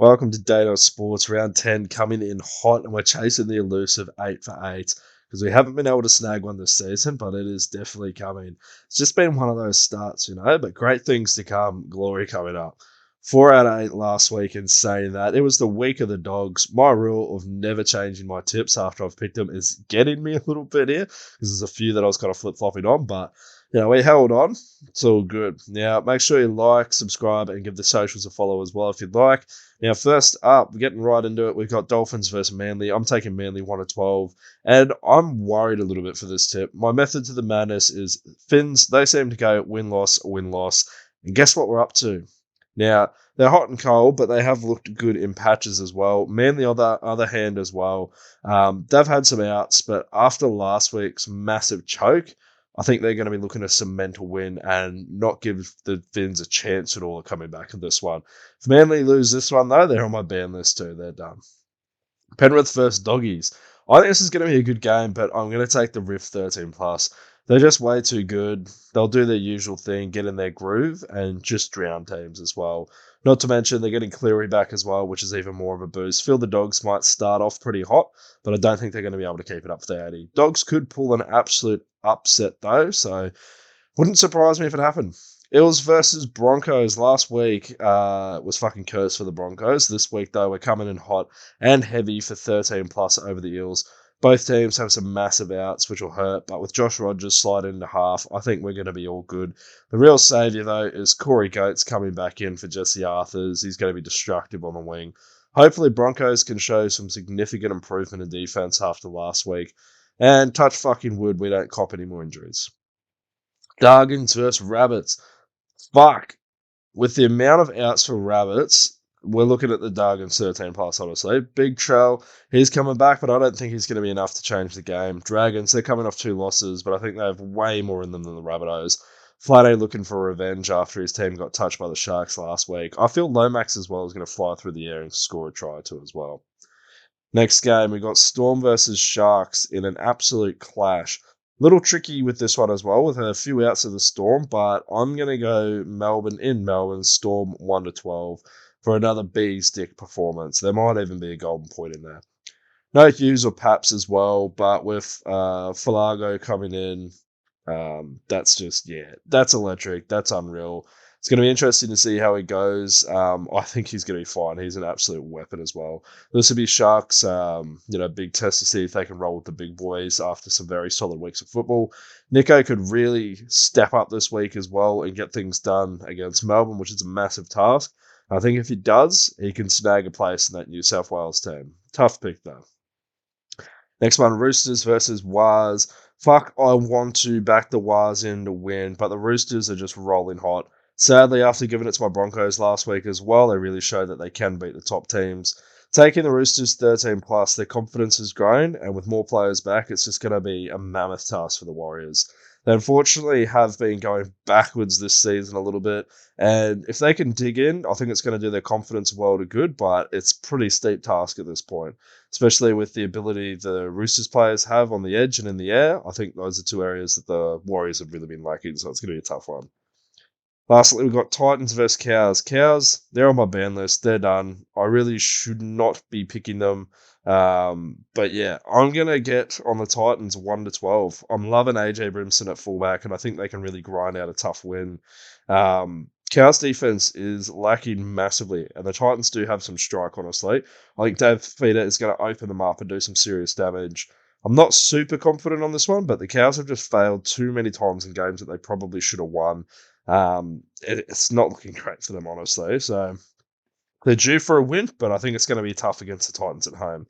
Welcome to Data Sports, round 10 coming in hot, and we're chasing the elusive 8 for 8 because we haven't been able to snag one this season, but it is definitely coming. It's just been one of those starts, but great things to come, glory coming up. 4 out of 8 last week, and saying that it was the week of the dogs. My rule of never changing my tips after I've picked them is getting me a little bit here because there's a few that I was kind of flip flopping on, but we held on. It's all good. Now, make sure you like, subscribe, and give the socials a follow as well if you'd like. Now, first up, getting right into it, we've got Dolphins versus Manly. I'm taking Manly 1 to 12, and I'm worried a little bit for this tip. My method to the madness is Finns. They seem to go win-loss, win-loss, and guess what we're up to? Now, they're hot and cold, but they have looked good in patches as well. Manly, on the other hand, as well, they've had some outs, but after last week's massive choke, I think they're going to be looking to cement a win and not give the Finns a chance at all of coming back in this one. If Manly lose this one, though, they're on my ban list too. They're done. Penrith versus Doggies. I think this is going to be a good game, but I'm going to take the Riff 13 plus. They're just way too good. They'll do their usual thing, get in their groove, and just drown teams as well. Not to mention they're getting Cleary back as well, which is even more of a boost. Feel the Dogs might start off pretty hot, but I don't think they're going to be able to keep it up for the 80. Dogs could pull an absolute upset though, so wouldn't surprise me if it happened. Eels versus Broncos last week was fucking cursed for the Broncos. This week, though, we're coming in hot and heavy for 13 plus over the Eels. Both teams have some massive outs, which will hurt, but with Josh Rogers sliding into half, I think we're going to be all good. The real saviour, though, is Corey Goats coming back in for Jesse Arthurs. He's going to be destructive on the wing. Hopefully, Broncos can show some significant improvement in defense after last week. And touch fucking wood, we don't cop any more injuries. Doggies versus Rabbits. Fuck. With the amount of outs for Rabbits, we're looking at the Doggies 13 plus, honestly. Big Trell, he's coming back, but I don't think he's going to be enough to change the game. Dragons, they're coming off 2 losses, but I think they have way more in them than the Rabbitohs. Flatty looking for revenge after his team got touched by the Sharks last week. I feel Lomax as well is going to fly through the air and score a try too as well. Next game, we got Storm versus Sharks in an absolute clash. Little tricky with this one as well, with a few outs of the Storm, but I'm going to go Melbourne, Storm 1 to 12 for another B stick performance. There might even be a golden point in there. No Hughes or Paps as well, but with Falago coming in, that's electric. That's unreal. It's going to be interesting to see how he goes. I think he's going to be fine. He's an absolute weapon as well. This will be Sharks, big test to see if they can roll with the big boys after some very solid weeks of football. Nico could really step up this week as well and get things done against Melbourne, which is a massive task. I think if he does, he can snag a place in that New South Wales team. Tough pick, though. Next one, Roosters versus Waz. Fuck, I want to back the Waz in to win, but the Roosters are just rolling hot. Sadly, after giving it to my Broncos last week as well, they really showed that they can beat the top teams. Taking the Roosters 13 plus, their confidence has grown, and with more players back, it's just going to be a mammoth task for the Warriors. They unfortunately have been going backwards this season a little bit, and if they can dig in, I think it's going to do their confidence a world of good, but it's a pretty steep task at this point, especially with the ability the Roosters players have on the edge and in the air. I think those are 2 areas that the Warriors have really been lacking, so it's going to be a tough one. Lastly, we've got Titans versus Cows. Cows, they're on my ban list. They're done. I really should not be picking them. But yeah, I'm going to get on the Titans 1 to 12. I'm loving AJ Brimson at fullback, and I think they can really grind out a tough win. Cows defense is lacking massively, and the Titans do have some strike, honestly. I think Dave Feeder is going to open them up and do some serious damage. I'm not super confident on this one, but the Cows have just failed too many times in games that they probably should have won. It's not looking great for them, honestly. So they're due for a win, but I think it's going to be tough against the Titans at home.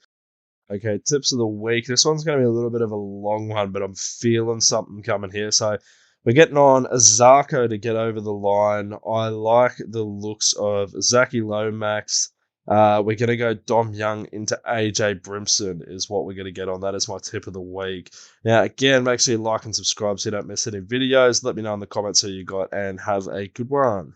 Okay, tips of the week. This one's going to be a little bit of a long one, but I'm feeling something coming here. So we're getting on Azarko to get over the line. I like the looks of Zachy Lomax. We're going to go Dom Young into AJ Brimson is what we're going to get on. That is my tip of the week. Now, again, make sure you like and subscribe so you don't miss any videos. Let me know in the comments who you got, and have a good one.